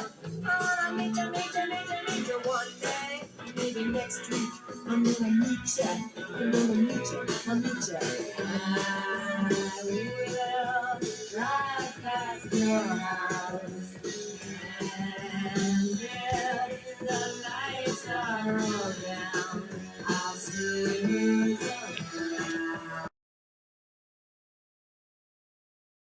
I wanna meet ya one day, maybe next week. I'm gonna meet ya, I'm gonna meet ya, I'll meet ya. I will drive past your house, and if the lights are all down,